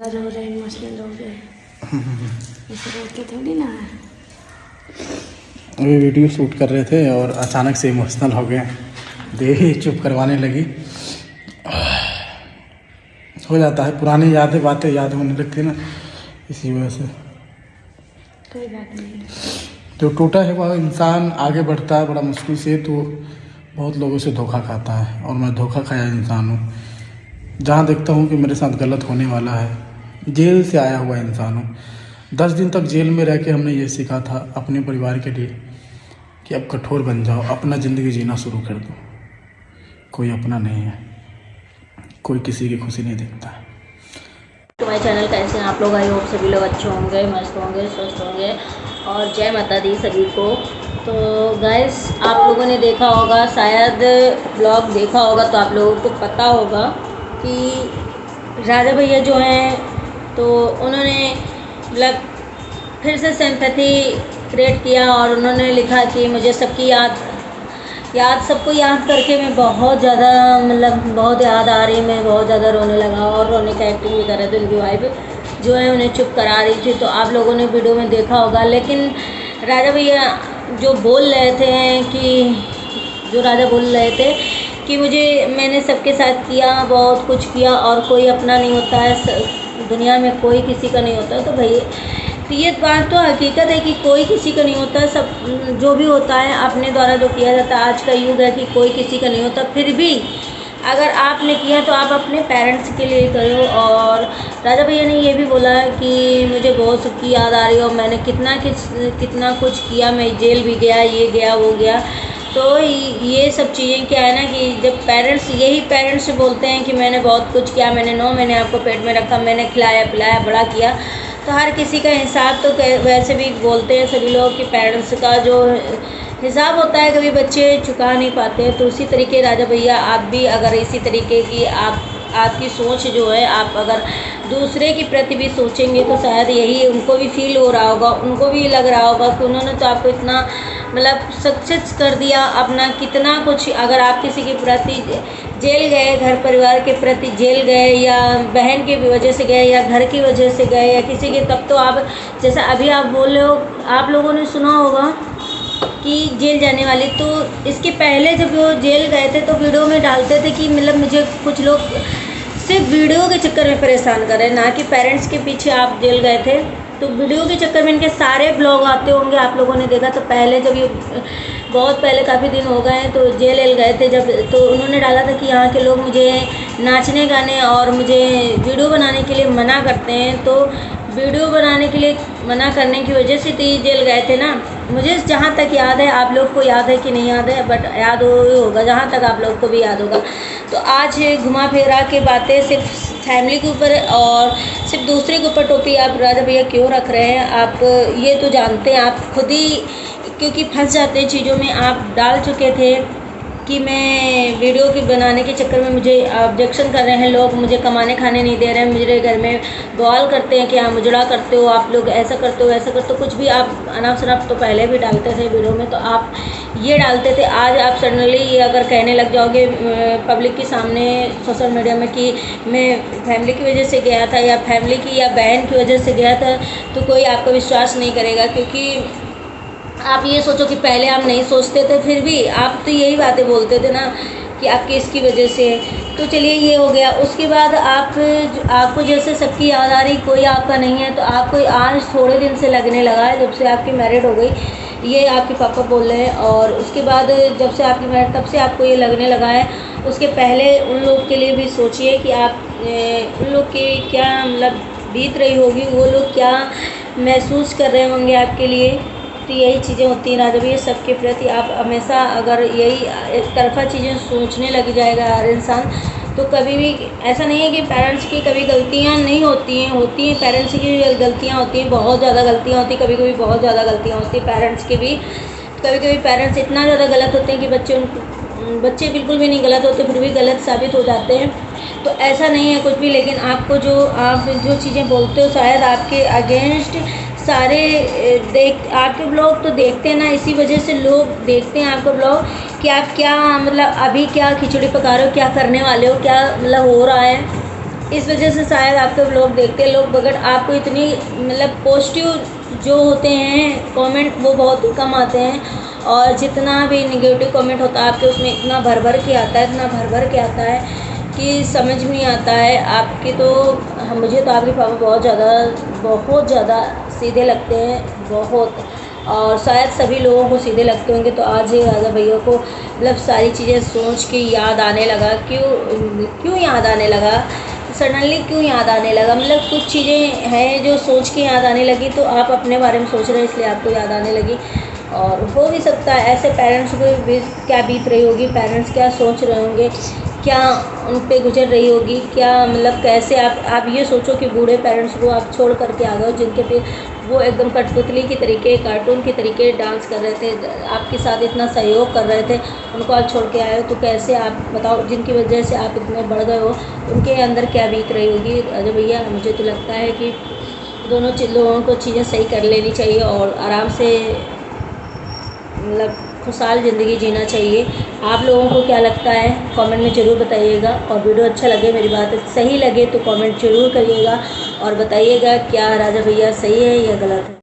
रो रहे इमोशनल हो गए, ऐसे रोते थोड़ी ना है। अभी वीडियो शूट कर रहे थे और अचानक से इमोशनल हो गए, देवी चुप करवाने लगी। हो जाता है, पुरानी यादें बातें याद होने लगती है ना, इसी वजह से। कोई बात नहीं, जो टूटा है वह इंसान आगे बढ़ता है बड़ा मुश्किल से, तो बहुत लोगों से धोखा खाता है और मैं धोखा खाया इंसान हूँ। जहाँ देखता हूँ कि मेरे साथ गलत होने वाला है, जेल से आया हुआ इंसान हूँ। 10 दिन तक जेल में रह के हमने ये सीखा था अपने परिवार के लिए कि अब कठोर बन जाओ, अपना ज़िंदगी जीना शुरू कर दो। कोई अपना नहीं है, कोई किसी की खुशी नहीं देखता। तो माय चैनल कैसे हैं आप लोग? आई होप सभी लोग अच्छे होंगे, मस्त होंगे, स्वस्थ होंगे और जय माता दी सभी को। तो गाइस, आप लोगों ने देखा होगा, शायद ब्लॉग देखा होगा तो आप लोगों को पता होगा कि राजा भैया जो हैं तो उन्होंने मतलब फिर से सिंपैथी क्रिएट किया और उन्होंने लिखा कि मुझे सबकी सबको याद करके मैं बहुत ज़्यादा मतलब बहुत याद आ रही, मैं बहुत ज़्यादा रोने लगा और रोने का एक्टिंग भी कर रहे थे। उनकी वाइफ जो है उन्हें चुप करा रही थी, तो आप लोगों ने वीडियो में देखा होगा। लेकिन राजा भैया जो बोल रहे थे कि मैंने सबके साथ किया, बहुत कुछ किया और कोई अपना नहीं होता है, दुनिया में कोई किसी का नहीं होता। तो भैया ये बात तो हकीकत है कि कोई किसी का नहीं होता, सब जो भी होता है अपने द्वारा जो किया जाता है। आज का युग है कि कोई किसी का नहीं होता, फिर भी अगर आपने किया तो आप अपने पेरेंट्स के लिए करो। और राजा भैया ने ये भी बोला है कि मुझे बहुत सबकी याद आ रही है और मैंने कितना कुछ किया, मैं जेल भी गया, ये गया वो गया। तो ये सब चीज़ें क्या है ना कि जब पेरेंट्स बोलते हैं कि मैंने बहुत कुछ किया, मैंने 9 महीने आपको पेट में रखा, मैंने खिलाया पिलाया बड़ा किया, तो हर किसी का हिसाब तो वैसे भी बोलते हैं सभी लोग कि पेरेंट्स का जो हिसाब होता है कभी बच्चे चुका नहीं पाते। तो उसी तरीके राजा भैया आप भी अगर इसी तरीके की आपकी सोच जो है, आप अगर दूसरे के प्रति भी सोचेंगे तो शायद यही उनको भी फील हो रहा होगा, उनको भी लग रहा होगा कि उन्होंने तो आपको इतना मतलब सक्सेस कर दिया अपना, कितना कुछ। अगर आप किसी के प्रति जेल गए, घर परिवार के प्रति जेल गए या बहन की वजह से गए या घर की वजह से गए या किसी के, तब तो आप जैसा अभी आप बोल रहे हो, आप लोगों ने सुना होगा कि जेल जाने वाली। तो इसके पहले जब वो जेल गए थे तो वीडियो में डालते थे कि मतलब मुझे कुछ लोग सिर्फ वीडियो के चक्कर में परेशान कर रहे हैं, ना कि पेरेंट्स के पीछे आप जेल गए थे। तो वीडियो के चक्कर में इनके सारे ब्लॉग आते होंगे, आप लोगों ने देखा। तो पहले जब ये बहुत पहले काफ़ी दिन हो गए हैं तो जेल गए थे जब, तो उन्होंने डाला था कि यहाँ के लोग मुझे नाचने गाने और मुझे वीडियो बनाने के लिए मना करते हैं। तो वीडियो बनाने के लिए मना करने की वजह से तो ये जेल गए थे ना। मुझे जहाँ तक याद है, आप लोग को याद है कि नहीं याद है, बट याद होगा जहाँ तक आप लोग को भी याद होगा। तो आज घुमा फिरा के बातें सिर्फ फैमिली के ऊपर और सिर्फ दूसरे के ऊपर टोपी आप राजा भैया क्यों रख रहे हैं, आप ये तो जानते हैं, आप खुद ही क्योंकि फंस जाते हैं चीज़ों में। आप डाल चुके थे कि मैं वीडियो के बनाने के चक्कर में मुझे ऑब्जेक्शन कर रहे हैं लोग, मुझे कमाने खाने नहीं दे रहे हैं, मेरे घर में बवाल करते हैं कि हाँ मुजरा करते हो आप लोग, ऐसा करते हो वैसा करते हो, कुछ भी आप अनाप शनाप तो पहले भी डालते थे वीडियो में, तो आप ये डालते थे। आज आप सडनली ये अगर कहने लग जाओगे पब्लिक के सामने सोशल मीडिया में कि मैं फैमिली की वजह से गया था या फैमिली की या बहन की वजह से गया था, तो कोई आपका विश्वास नहीं करेगा। क्योंकि आप ये सोचो कि पहले आप नहीं सोचते थे, फिर भी आप तो यही बातें बोलते थे ना कि आपकी इसकी वजह से। तो चलिए ये हो गया। उसके बाद आपको जैसे सबकी याद आ रही, कोई आपका नहीं है। तो आपको आज थोड़े दिन से लगने लगा है, जब से आपकी मैरिड हो गई, ये आपके पापा बोल रहे हैं। और उसके बाद जब से आपकी मैरिड, तब से आपको ये लगने लगा है। उसके पहले उन लोग के लिए भी सोचिए कि आप उन लोग की क्या मतलब बीत रही होगी, वो लोग क्या महसूस कर रहे होंगे आपके लिए। तो यही चीज़ें होती हैं राजा भैया सबके प्रति। आप हमेशा अगर यही एक तरफा चीज़ें सोचने लग जाएगा हर इंसान, तो कभी भी ऐसा नहीं है कि पेरेंट्स की कभी गलतियां नहीं होती हैं पेरेंट्स की गलतियां होती हैं, बहुत ज़्यादा गलतियां होती हैं, कभी कभी बहुत ज़्यादा गलतियां होती हैं पेरेंट्स की भी। कभी कभी पेरेंट्स इतना ज़्यादा गलत होते हैं कि बच्चे बिल्कुल भी नहीं गलत होते, फिर भी गलत साबित हो जाते हैं। तो ऐसा नहीं है कुछ भी। लेकिन आपको आप जो चीज़ें बोलते हो, शायद आपके अगेंस्ट सारे आपके ब्लॉग तो देखते हैं ना, इसी वजह से लोग देखते हैं आपका ब्लॉग कि आप क्या मतलब अभी क्या खिचड़ी पका रहे हो, क्या करने वाले हो, क्या मतलब हो रहा है। इस वजह से शायद आपके व्लॉग देखते हैं लोग, मगर आपको इतनी मतलब पॉजिटिव जो होते हैं कमेंट वो बहुत ही कम आते हैं, और जितना भी नेगेटिव कमेंट होता है आपके उसमें इतना भर भर के आता है, इतना भर भर के आता है कि समझ में नहीं आता है। आपके तो मुझे तो आपके पापा बहुत ज़्यादा सीधे लगते हैं, बहुत, और शायद सभी लोगों को सीधे लगते होंगे। तो आज ये राजा भैया को मतलब सारी चीज़ें सोच के याद आने लगा, क्यों याद आने लगा, सडनली क्यों याद आने लगा, मतलब कुछ चीज़ें हैं जो सोच के याद आने लगी। तो आप अपने बारे में सोच रहे हैं इसलिए आपको याद आने लगी, और हो भी सकता है ऐसे पेरेंट्स को भी क्या बीत रही होगी, पेरेंट्स क्या सोच रहे होंगे, क्या उन पे गुजर रही होगी, क्या मतलब कैसे आप ये सोचो कि बूढ़े पेरेंट्स को आप छोड़ करके आ गए हो, जिनके पे वो एकदम कठपुतली की तरीके, कार्टून की तरीके डांस कर रहे थे, आपके साथ इतना सहयोग कर रहे थे, उनको आप छोड़ के आए हो। तो कैसे आप बताओ, जिनकी वजह से आप इतने बढ़ गए हो, उनके अंदर क्या बीत रही होगी। राजा भैया मुझे तो लगता है कि दोनों लोगों को चीज़ें सही कर लेनी चाहिए और आराम से मतलब खुशहाल ज़िंदगी जीना चाहिए। आप लोगों को क्या लगता है कमेंट में ज़रूर बताइएगा, और वीडियो अच्छा लगे, मेरी बात सही लगे तो कमेंट ज़रूर करिएगा और बताइएगा क्या राजा भैया सही है या गलत है।